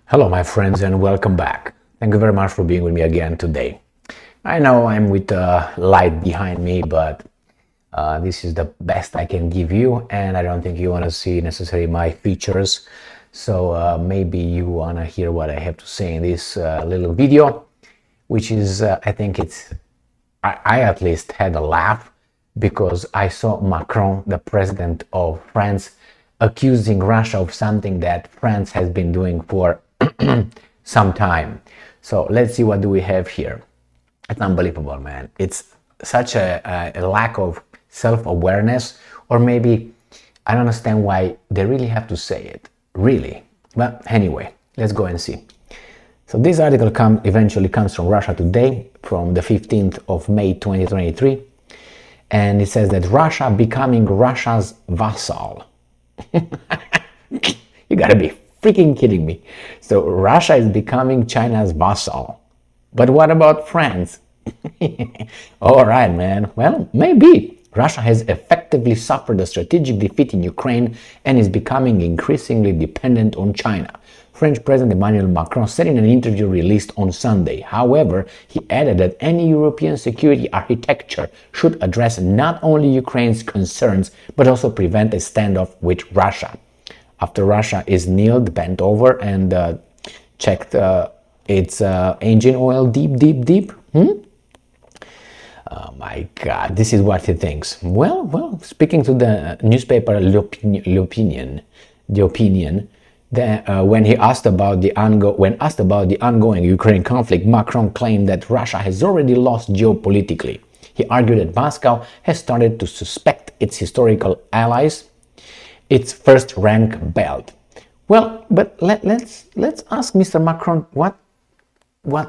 Hello, my friends, and welcome back. Thank you very much for being with me again today. I know I'm with a light behind me, but this is the best I can give you, and I don't think you want to see necessarily my features. So maybe you want to hear what I have to say in this little video, which is, I think I at least had a laugh because I saw Macron, the president of France, accusing Russia of something that France has been doing for some time. So let's see what do we have here. It's unbelievable, man. It's such a lack of self-awareness, or maybe I don't understand why they really have to say it, really. But anyway, let's go and see. So this article eventually comes from Russia Today from the 15th of May 2023, and it says that Russia becoming Russia's vassal. You gotta be freaking kidding me. So Russia is becoming China's vassal. But what about France? All right, man. Well, maybe. Russia has effectively suffered a strategic defeat in Ukraine and is becoming increasingly dependent on China, French President Emmanuel Macron said in an interview released on Sunday. However, he added that any European security architecture should address not only Ukraine's concerns, but also prevent a standoff with Russia. After Russia is kneeled, bent over, and checked its engine oil deep. Oh my God, this is what he thinks. Well, speaking to the newspaper L'Opinion, when asked about the ongoing Ukraine conflict, Macron claimed that Russia has already lost geopolitically. He argued that Moscow has started to suspect its historical allies, its first-rank belt. Well, but let's ask Mr. Macron what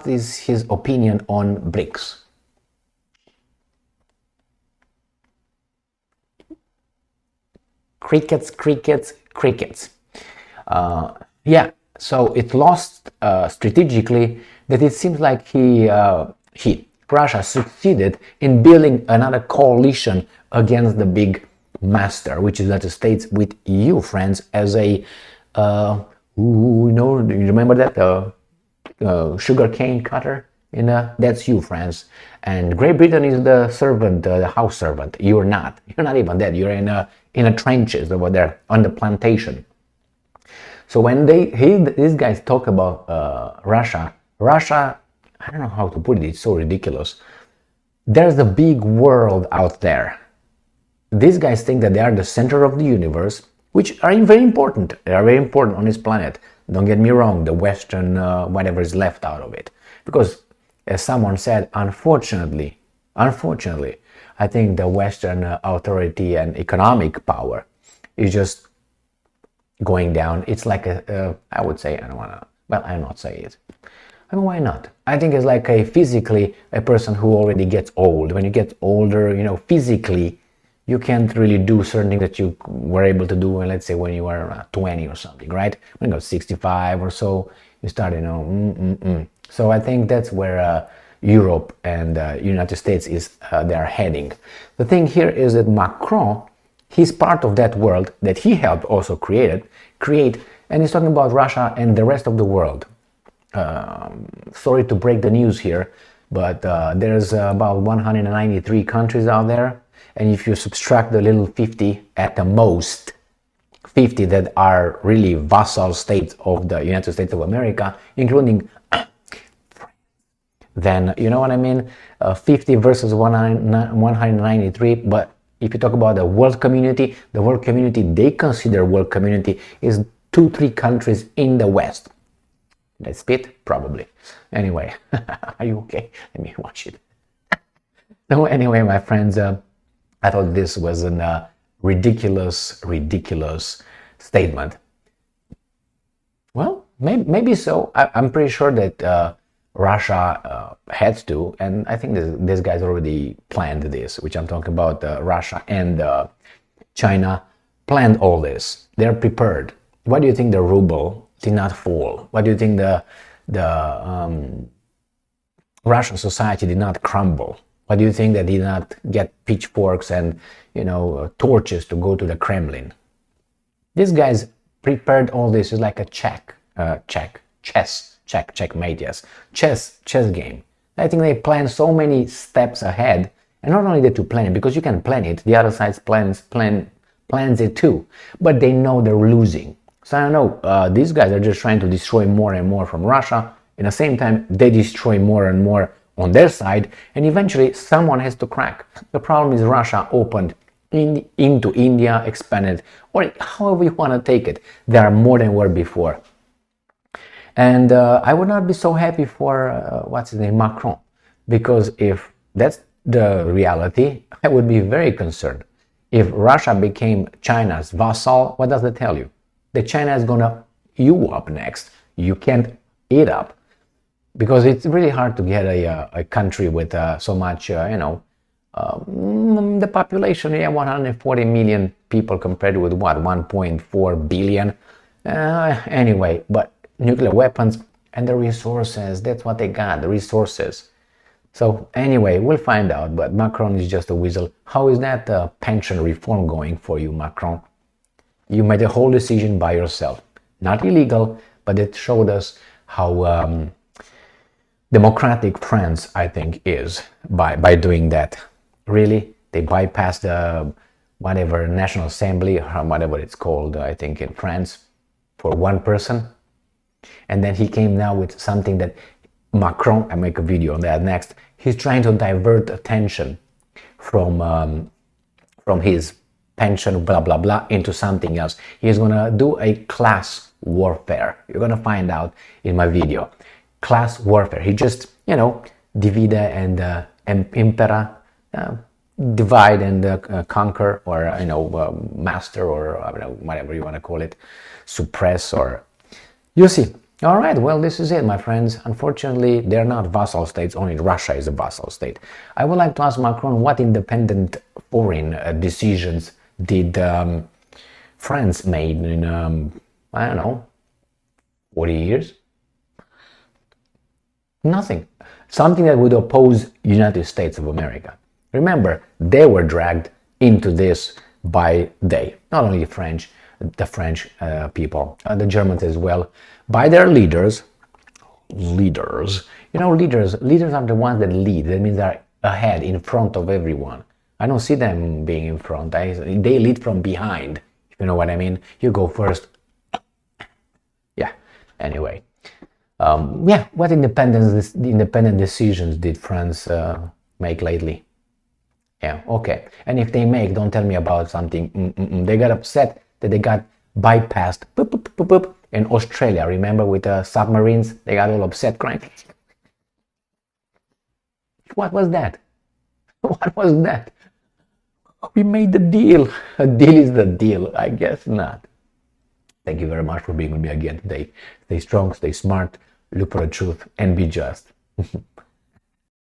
is his opinion on BRICS. Crickets. Yeah, so it lost strategically. That it seems like Russia succeeded in building another coalition against the big master, which is the United States, with EU friends as a do you remember that sugar cane cutter? That's you, France. And Great Britain is the servant, the house servant. You're not even that. You're in the trenches over there on the plantation. So when these guys talk about Russia, I don't know how to put it. It's so ridiculous. There's a big world out there. These guys think that they are the center of the universe, which are very important. They are very important on this planet. Don't get me wrong. The Western whatever is left out of it, because as someone said, unfortunately, I think the Western authority and economic power is just going down. It's like I would say, I'm not saying it. I mean, why not? I think it's like physically a person who already gets old. When you get older, physically, you can't really do certain things that you were able to do, let's say, when you were 20 or something, right? When you go 65 or so, you start, So I think that's where Europe and United States they are heading. The thing here is that Macron, he's part of that world that he helped also create, and he's talking about Russia and the rest of the world. Sorry to break the news here, but there's about 193 countries out there, and if you subtract the little 50 at the most, 50 that are really vassal states of the United States of America, including then you know what I mean, 50 versus 193. But if you talk about the world community, they consider world community is 2-3 countries in the West. That's spit, probably. Anyway, are you okay? Let me watch it. So anyway, my friends, I thought this was a ridiculous statement. Well, maybe so. I'm pretty sure that Russia had to, and I think this guy's already planned this, which I'm talking about. Russia and China planned all this. They're prepared. Why do you think the ruble did not fall? Why do you think the Russian society did not crumble? Why do you think they did not get pitchforks and torches to go to the Kremlin? These guys prepared all this. Is like a check checkmate, yes, chess game. I think they plan so many steps ahead, and not only that to plan it, because you can plan it, the other side plans it too, but they know they're losing. So I don't know, these guys are just trying to destroy more and more from Russia. At the same time, they destroy more and more on their side, and eventually someone has to crack. The problem is Russia opened into India, expanded, or however you want to take it. There are more than were before. And I would not be so happy for, what's his name, Macron, because if that's the reality, I would be very concerned. If Russia became China's vassal, what does that tell you? That China is gonna eat you up next. You can't eat up. Because it's really hard to get a country with so much, the population, 140 million people compared with what, 1.4 billion? Anyway, but nuclear weapons and the resources, that's what they got, the resources. So anyway, we'll find out, but Macron is just a weasel. How is that pension reform going for you, Macron? You made a whole decision by yourself. Not illegal, but it showed us how democratic France, I think, is by doing that. Really, they bypassed the whatever National Assembly or whatever it's called, I think, in France, for one person. And then he came now with something that Macron, I make a video on that next, he's trying to divert attention from his pension, blah, blah, blah, into something else. He's gonna do a class warfare. You're gonna find out in my video. Class warfare. He just, divide and impera, divide and conquer, or, master, or whatever you want to call it, suppress, or you see. All right, well, this is it, my friends. Unfortunately, they're not vassal states. Only Russia is a vassal state. I would like to ask Macron, what independent foreign decisions did France made in, 40 years? Nothing. Something that would oppose United States of America. Remember, they were dragged into this by not only the French people, the Germans as well, by their leaders. Leaders are the ones that lead. That means they're ahead, in front of everyone. I don't see them being in front. They lead from behind, if you know what I mean. You go first. Yeah, anyway. What independent decisions did France make lately? Yeah, okay. And if they make, don't tell me about something. They got upset that they got bypassed in Australia. Remember, with submarines? They got all upset, crying. What was that? What was that? We made the deal. A deal is the deal. I guess not. Thank you very much for being with me again today. Stay strong, stay smart, look for the truth, and be just.